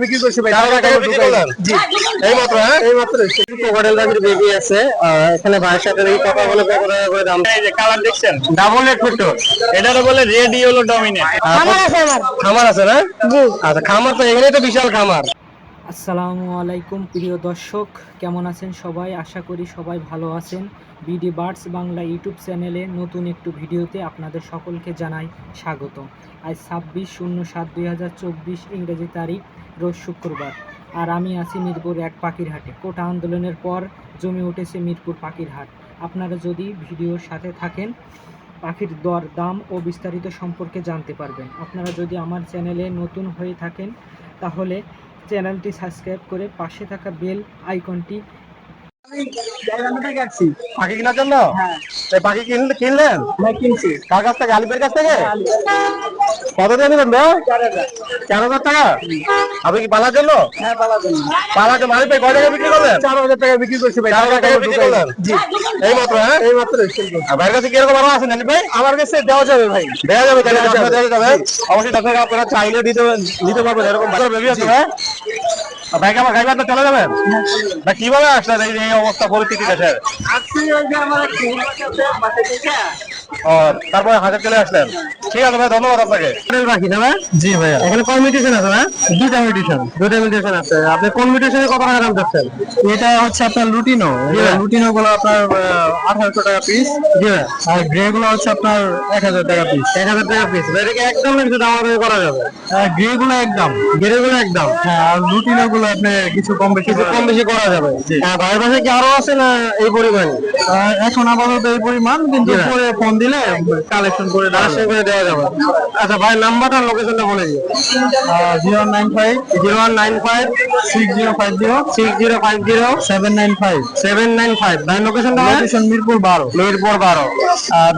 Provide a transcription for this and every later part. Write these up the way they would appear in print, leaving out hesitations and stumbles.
বিক্রি করছি ভাই। 4 টাকা বিক্রি করলেন? জি, এইমাত্র। হ্যাঁ, এইমাত্র ক্রোকোডাইল দামের বেবি আছে। এখানে ভাইয়ের সাথে কথা বলে কত টাকা করে দাম। এই যে কালার দেখছেন, ডাবল রেড ফিল্টার। এটারও বলে রেড ইয়েলো ডমিনেট। খামার আছে আমার। খামার আছে না? জি। আচ্ছা, খামার তো এখানে তো বিশাল খামার। আসসালামু আলাইকুম প্রিয় দর্শক, কেমন আছেন সবাই? আশা করি সবাই ভালো আছেন। বিডি বার্ডস বাংলা ইউটিউব চ্যানেলে নতুন একটু ভিডিওতে আপনাদের সকলকে জানাই স্বাগত। আজ 26/07/2024 ইংরেজি তারিখ, রোজ শুক্রবার। আর আমি আছি মিরপুর এক পাখির হাটে। কোটা আন্দোলনের পর জমে উঠেছে মিরপুর পাখির হাট। আপনারা যদি ভিডিওর সাথে থাকেন, পাখির দর দাম ও বিস্তারিত সম্পর্কে জানতে পারবেন। আপনারা যদি আমার চ্যানেলে নতুন হয়ে থাকেন তাহলে চ্যানেলটি সাবস্ক্রাইব করে পাশে থাকা বেল আইকনটি। পাখি কেনার জন্য? হ্যাঁ। পাখি কিনলেন? হ্যাঁ, কিনছি। কার কাছ থেকে? আলিফের কাছ থেকে? কত দিয়ে নেবেন? 4,000 টাকা। আপনি কি পালার জন্য? হ্যাঁ, পালার জন্য। পালার জন্য আলিফ ভাই কয় টাকা বিক্রি করলেন? 4,000 টাকা বিক্রি করছি ভাই। 4 টাকা বিক্রি করলেন? জি, এইমাত্র। হ্যাঁ, এইমাত্র। ভাইয়ের কাছে কিরকম আরো আছেন আলিফ ভাই? আমার কাছে দেওয়া যাবে ভাই। দেওয়া যাবে, তাহলে দেওয়া যাবে। দেওয়া যাবে। অবশ্যই দর্শক আপনারা চাইলে নিতে পারবেন, এরকম বেবি আছে। হ্যাঁ ভাইকে আমার গাইবান্ধা চলে যাবেন ভাই? কিভাবে আসলেন এই অবস্থা পরিস্থিতি দেশের? আজকে ওই যে আমার একটা হুমকি আছে, বাসা থেকে। তারপরে হাজার চলে আসলেন। ঠিক আছে ভাই, ধন্যবাদ আপনাকে। রাখি না ভাই? জি ভাইয়া। এখানে কয় মিউটেশন আছে না? দুটা মিউটেশন আছে। আপনি কোন মিউটেশনে কত টাকা দাম দিচ্ছেন? এটা হচ্ছে আপনার লুটিনো। লুটিনো গুলো আপনার 1800 টাকা পিস। জি ভাই। আর গ্রে গুলো হচ্ছে আপনার 1000 টাকা পিস। 1,000 টাকা পিস। এটাকে একদম একটু দাম করা যাবে? গ্রে গুলো একদম। গেরে গুলো একদম। হ্যাঁ, আর লুটিনো গুলো আপনি কিছু কম বেশি করা যাবে। হ্যাঁ, ভাইয়ের পাশে কি আরো আছে না এই পরিমাণ? এখন আপাতত এই পরিমাণ, কিন্তু পরে ফোন দিলে কালেকশন করে দেওয়া যাবে। আচ্ছা ভাই, নাম্বারটা লোকেশনটা বলে দিন। 095 095 6050 6050 795। 795। ভাই লোকেশনটা? লোকেশন মিরপুর 12। মিরপুর 12।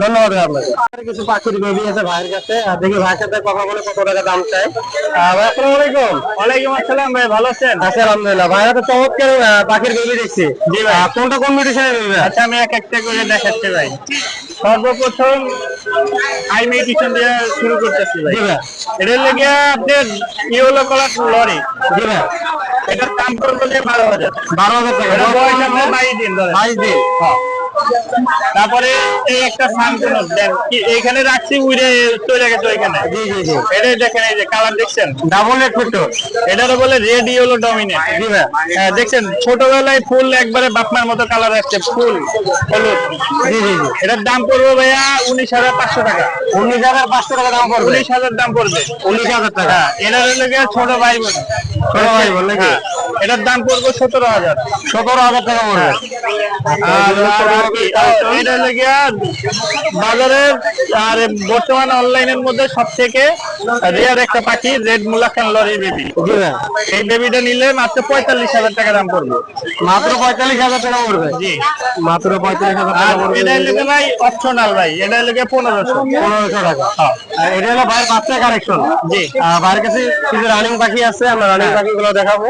ধন্যবাদ আপনাকে। কিছু পাখির বেবি আছে ভাইয়ের কাছে, আর দেখি ভাইয়ের সাথে কথা বলে কত টাকা দাম চাই। ভাই আসসালামু আলাইকুম। ওয়ালাইকুম আসসালাম ভাই, ভালো আছেন? আচ্ছা, আলহামদুলিল্লাহ। ভাইয়ের তো চমৎকার পাখির বেবি দেখছি। জি ভাই। কোনটা কোন মিউটেশনের বেবি? আচ্ছা, আমি এক একটা করে দেখাচ্ছি ভাই। সর্বপ্রথম হাই মেডিটেশন দিয়ে শুরু করতেছি ভাই। জি ভাই। এটার লেগে আপনার ইয়েলো কালার লরি। জি ভাই। এটার দাম পড়বে যে 12,000। 12,000 টাকা। এটা বয়স আপনার 22 দিন ধরে। 22 দিন। তারপরে এই একটা সানকুনো দেন, এইখানে রাখছি, উড়ে চলে গেছে ওইখানে। জি জি জি। এটাই দেখেন, এই যে কালার দেখছেন, ডাবল রেড ফিল্টার। এটারও বলে রেড ইয়েলো ডমিনেট। জি ভাই। হ্যাঁ, দেখছেন ছোটবেলায় ফুল একবারে বাপমার মতো কালার আসছে, ফুল হলুদ। জি জি জি। এটার দাম পড়বে ভাইয়া 19,500 টাকা। 19,500 টাকা দাম পড়বে? 19,000 দাম পড়বে। 19,000 টাকা। হ্যাঁ, এটার হলো গিয়ে ছোট ভাই বোন। ছোট ভাই বোন নাকি? হ্যাঁ, এটার দাম পড়বে 17,000। 17,000 টাকা পড়বে। এটা হলো গিয়া বাজারের আর বর্তমান অনলাইনের মধ্যে সব থেকে রেয়ার একটা পাখি, রেড মুলাকান লরি বেবি। জি ভাই। এই বেবিটা নিলে মাত্র 45,000 টাকা দাম পড়বে। মাত্র 45,000 টাকা পড়বে? জি, মাত্র 45,000 আর টাকা পড়বে। এটা হলো ভাই অপশনাল ভাই, এটা হলো 1500। 1500 টাকা। আর এটা হলো ভাইয়ের বাচ্চা কালেকশন। জি। ভাইয়ের কাছে কিছু রানিং পাখি আছে, আমরা রানিং পাখিগুলো দেখাবো।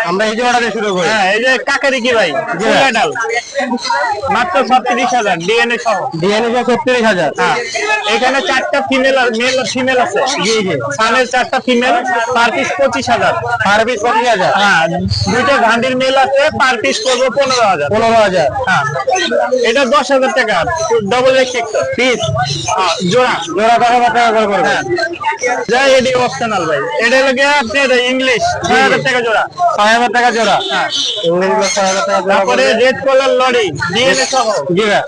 আমরা এই জোড়াটা দিয়ে শুরু করি। হ্যাঁ, এই যে কাকারি কি ভাই, জি। ডাল মাত্র 36,000 ডিএনএ সহ। ডিএনএ 36,000। হ্যাঁ, এখানে 4টা ফিমেল আর মেল ফিমেল আছে। জি জি। সানের 4টা female, per piece 25,000। Per piece 25,000। হ্যাঁ, 2টা ঘান্ডির মেল আছে, পার পিস করবো 15,000। 15,000 হ্যাঁ, এটা 10,000 টাকা ডবল এক্স পিস। জোড়া। জোড়া 10,000 টাকা করে পড়বে। হ্যাঁ, যা এডি অপশনাল ভাই, এটা লাগে আপনার ইংলিশ 6,000 টাকা জোড়া। 6,000 টাকা জোড়া। হ্যাঁ, ইংরেজিগুলো 6,000 টাকা জোড়া তারপরে পড়বে। রেড কলার লরি ডিএনএ সহ। জি ভাই।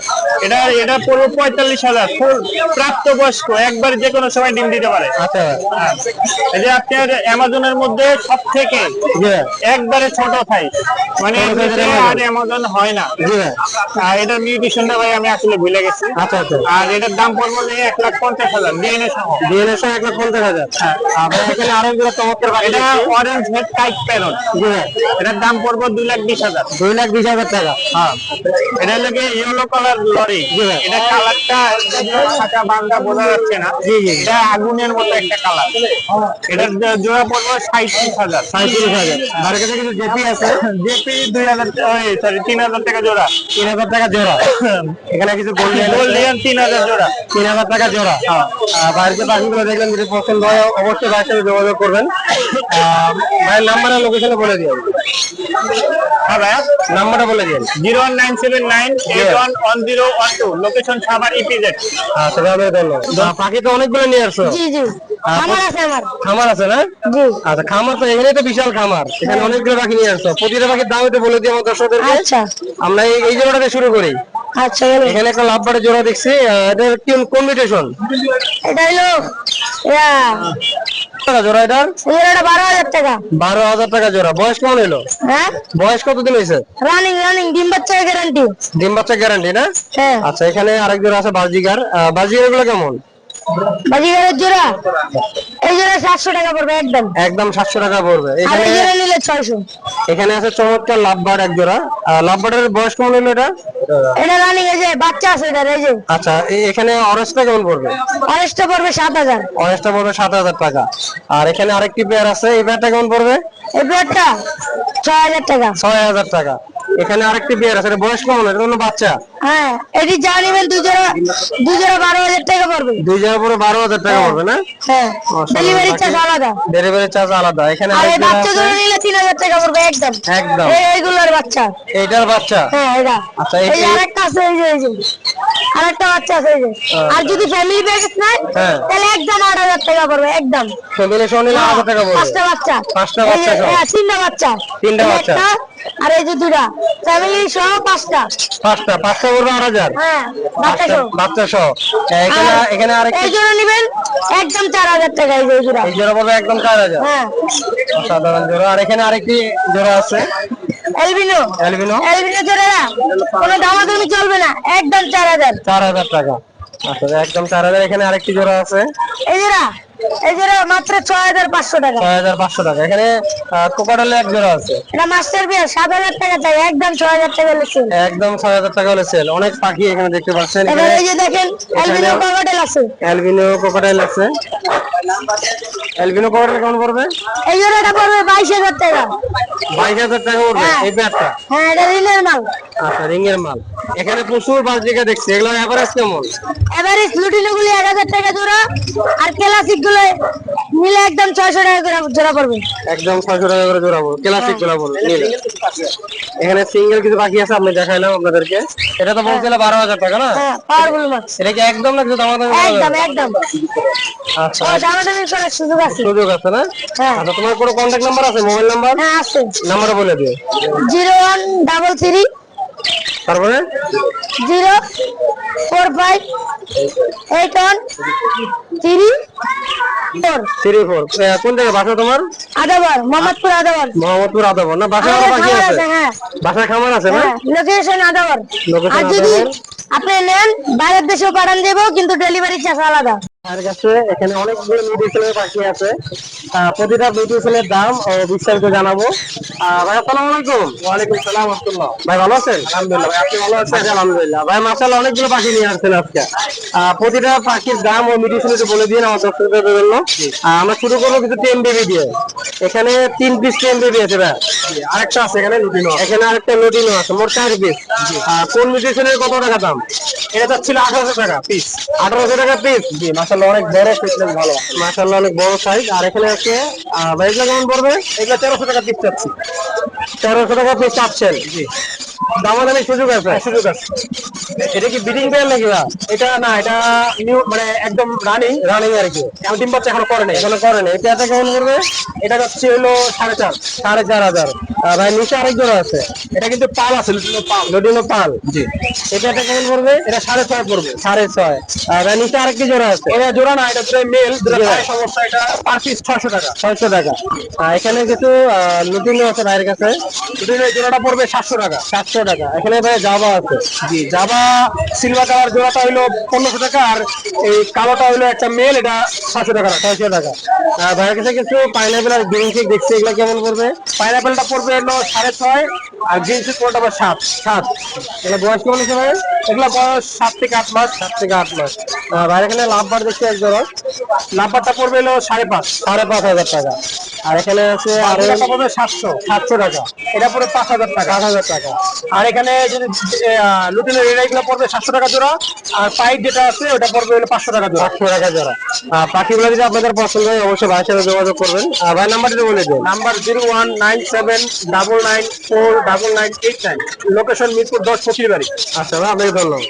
এটা পড়বে 45,000। ফুল প্রাপ্তবয়স্ক, একবার যে কোনো সময় ডিম দিতে পারে। আচ্ছা। হ্যাঁ, এই যে আপনার অ্যামাজনের মধ্যে সব থেকে জি ভাই। একবারে ছোট থাই, মানে ছোট size এর আর অ্যামাজন হয় না। জি ভাই। আর এটার মিউটেশনটা ভাই আমি আসলে ভুলে গেছি। আচ্ছা আচ্ছা। আর এটার দাম পড়বে যে 1,50,000 ডিএনএ সহ। ডিএনএ 1,50,000। আবার এখানে আরো যেগুলো চমৎকার পাখি এটা দেখছি। Orange head type parrot. জি ভাই। এটার দাম পড়বে 2,20,000। 2,20,000 টাকা। হ্যাঁ, এটা হলো ইয়েলো কালার লরি। এটা কালারটা ছাকা বাংলা বোঝা যাচ্ছে না। এটা আগুনের মতো একটা কালার। এটার জোড়া পড়বে 37,000। 37,000। আর কাছে কিছু জেপি আছে, জেপি 2000, সরি 3,000 টাকা জোড়া। 3,000 টাকা জোড়া। এখানে কিছু গোল্ডিয়ান 3,000 জোড়া। 3,000 টাকা জোড়া। বাইরের পাখিগুলো দেখলেন, যদি পছন্দ হয় অবশ্যই ভাইয়ের সাথে যোগাযোগ করবেন। ভাইয়ের নাম্বার আর লোকেশনে বলে দিন। হ্যাঁ ভাইয়া, নাম্বারটা বলে দিন। 01979811012, লোকেশন সাভার ইপিজেড। আচ্ছা, ধন্যবাদ। পাখি তো অনেকগুলো নিয়ে আসছো। জি জি খামার আছে আমার। খামার আছে না? জি আচ্ছা, খামার তো এখানে তো বিশাল খামার, এখানে অনেকগুলো পাখি নিয়ে আসছো। প্রতিটা পাখির দাম একটু বলে দিই আমার দর্শকদেরকে। আচ্ছা আমরা এই জোড়াটা শুরু করি। আচ্ছা বলুন। এখানে একটা লাভবারের জোড়া দেখছি, এটা কোন মিউটেশন? এটা হলো জোড়া এটার এটা 12,000 টাকা। 12,000 টাকা জোড়া। বয়স কেমন হলো? হ্যাঁ বয়স কতদিন হয়েছে? রানিং ডিম বাচ্চা গ্যারান্টি। ডিম বাচ্চা গ্যারান্টি না? হ্যাঁ আচ্ছা, এখানে আরেক জোড়া আছে বাজিগার। বাজিগার গুলো কেমন? বাজিগারের জোড়া এই জোড়া 700 টাকা পড়বে একদম। একদম 700 টাকা পড়বে। আর এখানে এই জোড়া নিলে 600। এখানে আছে চমৎকার লাভবার এক জোড়া। লাভবারের বয়স কেমন হলো এটা? এটা রানিং এই যে বাচ্চা আছে এটা এই যে। আচ্ছা, এখানে অরেঞ্জটা কেমন পড়বে? অরেঞ্জটা পড়বে 7,000। অরেঞ্জটা পড়বে 7,000 টাকা। আর এখানে আরেকটি পেয়ার আছে, এই পেয়ারটা কেমন পড়বে? এই ব্লডটা 6,000 টাকা। 6,000 টাকা। এখানে আরেকটি পেয়ার আছে, এটা বয়স কেমন? এটা হলো বাচ্চা। হ্যাঁ এটি যা নিবেন দুই জোড়া 12,000 টাকা পড়বে। দুই জায়গা পরে 12,000 টাকা পড়বে না? হ্যাঁ ডেলিভারি চার্জ আলাদা। ডেলিভারি চার্জ আলাদা। এখানে আর এই আরেক জোড়া বাচ্চা আছে, জোড়া নিলে 3,000 টাকা পড়বে একদম। একদম। এইগুলোর বাচ্চা। এইটার বাচ্চা। হ্যাঁ এটা। আচ্ছা, এই যে আরেকটা আছে এই যে আরেকটা বাচ্চা আছে এই যে। আর যদি ফ্যামিলি প্যাকেজ নেয় হ্যাঁ। তাহলে একদম 8,000 টাকা পড়বে একদম। ফ্যামিলি সহ নিলে 8,000 টাকা পড়বে। পাঁচটা বাচ্চা। পাঁচটা এই যে, বাচ্চা সহ। হ্যাঁ, তিনটা বাচ্চা। তিনটা এই বাচ্চা। একটা, আর এই যে দুটা ফ্যামিলি সহ পাঁচটা। পাঁচটা পড়বে 8,000। হ্যাঁ বাচ্চা সহ। বাচ্চা সহ। এখানে আর এখানে আরেকটি এই জোড়া নিবেন একদম 4,000 টাকা এই যে এই জোড়া। এই জোড়া পড়বে একদম 4,000। হ্যাঁ সাধারণ জোড়া। আর এখানে আরেকটি জোড়া আছে, এলবিনো অ্যালবিনো। জোড়া না কোনো দামাদামি চলবে না একদম 4,000। 4,000 টাকা। আচ্ছা, একদম 4,000। এখানে আরেকটি জোড়া আছে, এই জোড়া মাত্র 6,500 টাকা। 6,500 টাকা। এখানে কোকাডালে এক জোড়া আছে, এটা মাস্টার বিয়ার 7,000 টাকা চাই একদম 6,000 টাকা লেছে। একদম 6,000 টাকা হলে সেল। অনেক পাখি এখানে দেখতে পাচ্ছেন। এবার এই যে দেখেন অ্যালবিনো ককাটেল আছে। অ্যালবিনো কোকাডাইল আছে। অ্যালবিনো কোকাডাইল কেমন পড়বে? এই জোড়াটা পড়বে 22,000 টাকা। 22,000 টাকা পড়বে হ্যাঁ। এই পেয়ারটা। হ্যাঁ এটা রিলের মাল। আচ্ছা, রিং এর মাল। এখানে প্রচুর বাজিকা দেখছি, এগুলো এভারেজ কেমন? এভারেজ লুটিনো গুলি 1,000 টাকা জোড়া, আর ক্লাসিক গুলো নিলে একদম 600 টাকা করে জোড়া পড়বে। একদম 600 টাকা করে জোড়া পড়বে, ক্লাসিক জোড়া পড়বে নিলে। এখানে সিঙ্গেল কিছু বাকি আছে, আপনি দেখাইলাম আপনাদেরকে। এটা তো বলছিল 12,000 টাকা না? হ্যাঁ পাওয়ারফুল মাছ এটা কি একদম না কিছু দামাদামি করা একদম যাবে? একদম। আচ্ছা, ও দামাদামি করার সুযোগ আছে। সুযোগ আছে না? হ্যাঁ। আচ্ছা, তোমার কোনো কন্ট্যাক্ট নাম্বার আছে, মোবাইল নাম্বার? হ্যাঁ আছে। নাম্বারটা বলে দিও। 0133 তারপরে 045 8134। 34। কোন জায়গায় বাসা তোমার? আদাবার মোহাম্মদপুর আদাবার। মোহাম্মদপুর আদাবর না? বাসায় আরো আমাদের বাকি খামার আছে? আছে, হ্যাঁ বাসায় খামার আছে না? হ্যাঁ লোকেশন আদাবার। লোকেশন আর যদি আদাবার। আপনি নেন বাইরের দেশেও পাঠান দেবো কিন্তু ডেলিভারি চার্জ আলাদা। আমার কাছে এখানে অনেকগুলো মিউটিশনের পাখি আছে। প্রতিটা মিউটিশনের দাম ও বিস্তারিত জানাবো। ভাই আসসালামু আলাইকুম। ওয়ালাইকুম সালাম ওয়া রাহমাতুল্লাহ। ভাই ভালো আছেন? আলহামদুলিল্লাহ। ভাই আপনি ভালো আছেন? আলহামদুলিল্লাহ। ভাই মাশাআল্লাহ অনেকগুলো পাখি নিয়ে আসছেন আজকে। প্রতিটা পাখির দাম ও মিউটিশন একটু বলে দিন আমার দর্শকদের জন্য। আমরা শুরু করবো কিছু টেম বেবি দিয়ে। এখানে 3 পিস টেম বেবি আছে ভাই। আরেকটা আছে এখানে লুটিনো। এখানে আরেকটা লুটিনো আছে, মোট 4 পিস। কোন মিউটিশনের কত টাকা দাম? এটা যাচ্ছিল 1800 টাকা পিস। 1800 টাকা পিস। জি মাশাআল্লাহ অনেক বড় ফিটনেস, ভালো মাশাআল্লাহ অনেক বড় সাইজ। আর এখানে আছে ভাই এগুলো কেমন পড়বে? এগুলো 1300 টাকা পিস চাচ্ছি। 1300 টাকা পিস চাচ্ছেন? জি। দামাদামি সুযোগ আছে? সুযোগ আছে। এটা কি ব্রিডিং পেয়ার নাকি? এটা না, এটা নিউ মানে একদম রানিং আর কি। এখন ডিম বাচ্চা এখনো করে নাই। এখনো করে নাই। এটা কেমন পড়বে? এটা যাচ্ছে হলো 4,500। ভাই নিচে আরেক জোড়া আছে, এটা কিন্তু পাল আছে, লুটিনো পাল। জি। এটা কেমন পড়বে? এটা 6,500 পড়বে। 6,500। ভাই নিচে আরেকটি জোড়া আছে, এটা জোড়া না, এটা মেল। সমস্যা, এটা পার পিস 600 টাকা। 600 টাকা। এখানে কিছু লুটিনো আছে ভাইয়ের কাছে। লুটিনো জোড়াটা পড়বে 700 টাকা। 700 টাকা। এখানে ভাই জাভা আছে। জি, জাভা সিলভার কালার জোড়াটা হইলো 1500 টাকা, আর এই কালোটা হইলো একটা মেল, এটা 600 টাকা। 600 টাকা। ভাইয়ের কাছে কিছু পাইনাপেল আর গ্রিন কেক দেখছি, এগুলো কেমন পড়বে? পাইনাপেলটা পড়বে হলো 6,500, আর জিন্সের কোনটা আবার 7 এগুলো বয়স কেমন হচ্ছে ভাই? এগুলো বয়স 7 থেকে 8 মাস। 7 থেকে 8 মাস। ভাই এখানে লাভবার দেখছি এক জোড়া, লাভবারটা পড়বে হলো 5.5 5,500 টাকা। আর এখানে আছে আর টাকা পড়বে 700। 700 টাকা, এটা পড়বে 5,000 টাকা। 8,000 টাকা। আর এখানে যদি লুটিনের এগুলো পড়বে 700 টাকা জোড়া। আর পাইপ যেটা আছে ওটা পড়বে হলো 500 টাকা জোড়া। 500 টাকা জোড়া। পাখিগুলো যদি আপনাদের পছন্দ হয় অবশ্যই ভাইয়ের সাথে যোগাযোগ করবেন। ভাই নাম্বারটা বলে দিন। নাম্বার 019799499989। লোকেশন মিরপুর 10 ফকির বাড়ি। আচ্ছা ভাই, আপনাকে ধন্যবাদ।